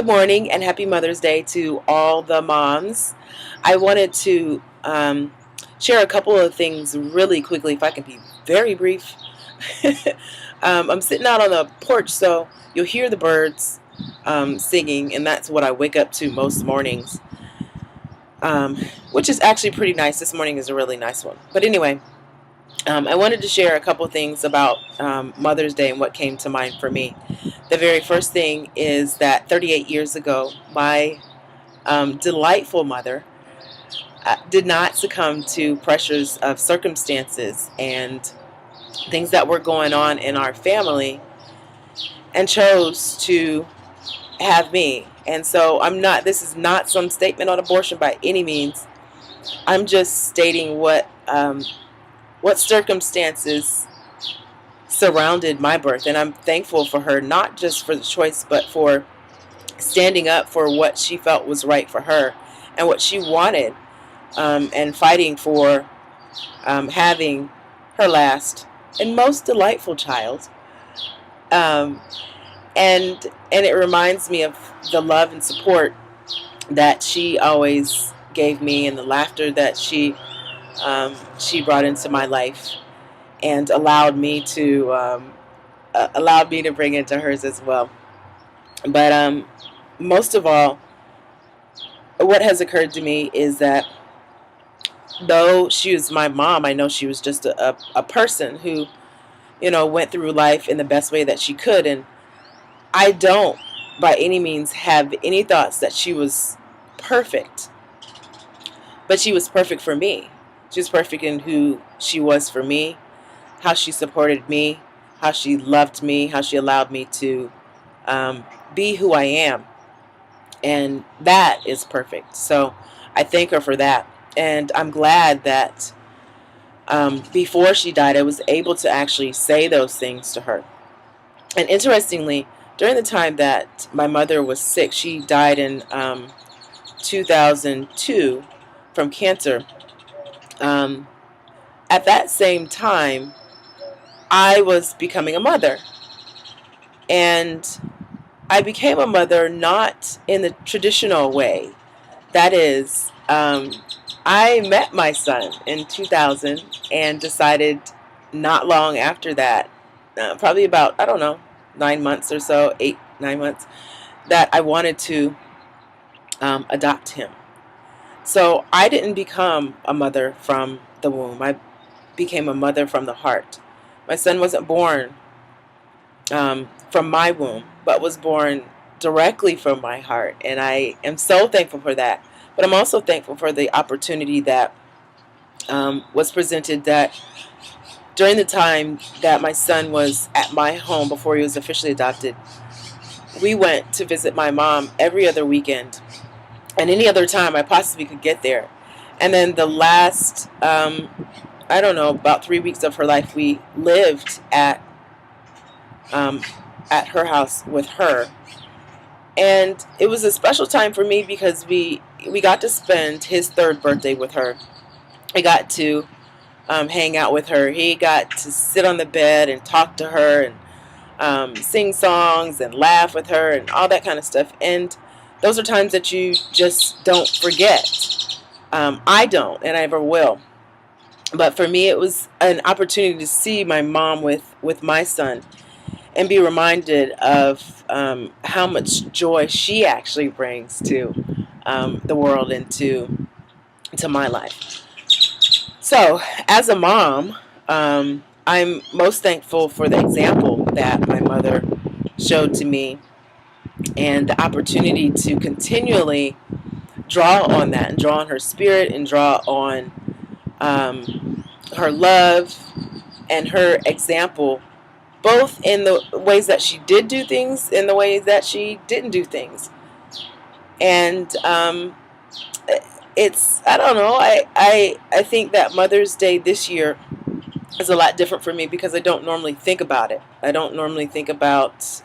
morning and happy Mother's Day to all the moms. I wanted to share a couple of things really quickly, if I can be very brief. I'm sitting out on the porch, so you'll hear the birds singing, and that's what I wake up to most mornings, um, which is actually pretty nice. This morning is a really nice one. But anyway, I wanted to share a couple of things about Mother's Day and what came to mind for me. The very first thing is that 38 years ago, my delightful mother did not succumb to pressures of circumstances and things that were going on in our family and chose to have me. And so this is not some statement on abortion by any means. I'm just stating what circumstances surrounded my birth. And I'm thankful for her, not just for the choice, but for standing up for what she felt was right for her and what she wanted, and fighting for having her last and most delightful child. Um, and it reminds me of the love and support that she always gave me, and the laughter that she brought into my life, and allowed me to bring into hers as well. But most of all, what has occurred to me is that though she was my mom, I know she was just a person who, went through life in the best way that she could. And I don't by any means have any thoughts that she was perfect, but she was perfect for me. She was perfect in who she was for me, how she supported me, how she loved me, how she allowed me to be who I am. And that is perfect. So I thank her for that. And I'm glad that before she died, I was able to actually say those things to her. And interestingly, during the time that my mother was sick, she died in 2002 from cancer. Um, at that same time, I was becoming a mother. And I became a mother not in the traditional way. That is, I met my son in 2000 and decided not long after that, probably about, I don't know, 9 months or so, 8, 9 months, that I wanted to adopt him. So I didn't become a mother from the womb. I became a mother from the heart. My son wasn't born from my womb, but was born directly from my heart. And I am so thankful for that. But I'm also thankful for the opportunity that was presented, that during the time that my son was at my home before he was officially adopted, we went to visit my mom every other weekend and any other time I possibly could get there. And then the last, I don't know, about 3 weeks of her life, we lived um, at her house with her. And it was a special time for me because we got to spend his third birthday with her. I got to hang out with her. He got to sit on the bed and talk to her and sing songs and laugh with her and all that kind of stuff. And those are times that you just don't forget. I don't, and I never will. But for me, it was an opportunity to see my mom with my son and be reminded of how much joy she actually brings to the world and to my life. So, as a mom, I'm most thankful for the example that my mother showed to me, and the opportunity to continually draw on that and draw on her spirit and draw on her love and her example, both in the ways that she did do things and the ways that she didn't do things. And I don't know, I think that Mother's Day this year is a lot different for me because I don't normally think about it. I don't normally think about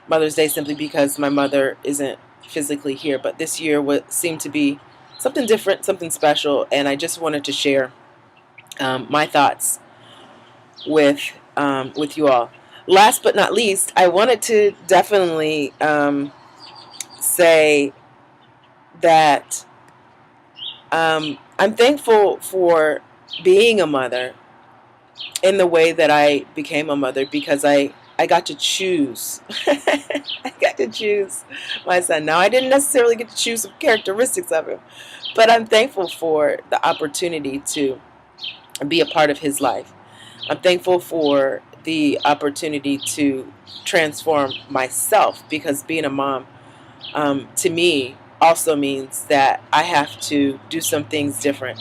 Mother's Day simply because my mother isn't physically here. But this year seemed to be something different, something special, and I just wanted to share my thoughts with you all. Last but not least, I wanted to definitely say that I'm thankful for being a mother in the way that I became a mother, because I got to choose. I got to choose my son. Now, I didn't necessarily get to choose some characteristics of him, but I'm thankful for the opportunity to be a part of his life. I'm thankful for the opportunity to transform myself, because being a mom, to me, also means that I have to do some things different,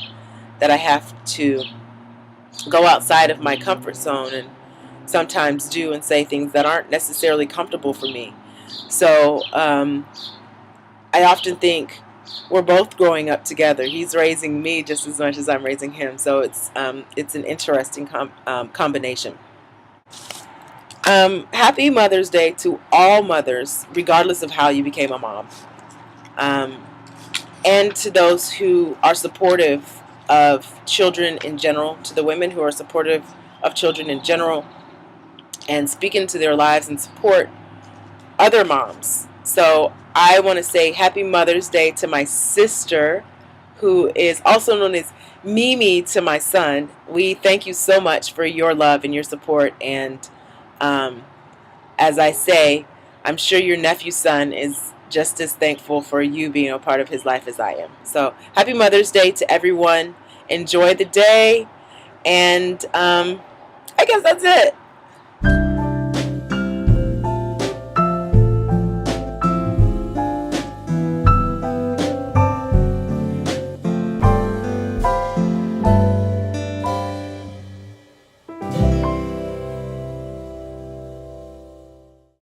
that I have to go outside of my comfort zone and sometimes do and say things that aren't necessarily comfortable for me. So I often think we're both growing up together. He's raising me just as much as I'm raising him. So it's an interesting combination. Happy Mother's Day to all mothers, regardless of how you became a mom, um, and to those who are supportive of children in general, to the women who are supportive of children in general, and speak into their lives and support other moms. So I want to say Happy Mother's Day to my sister, who is also known as Mimi to my son. We thank you so much for your love and your support. And um, as I say, I'm sure your nephew's son is just as thankful for you being a part of his life as I am. So Happy Mother's Day to everyone. Enjoy the day. And I guess that's it.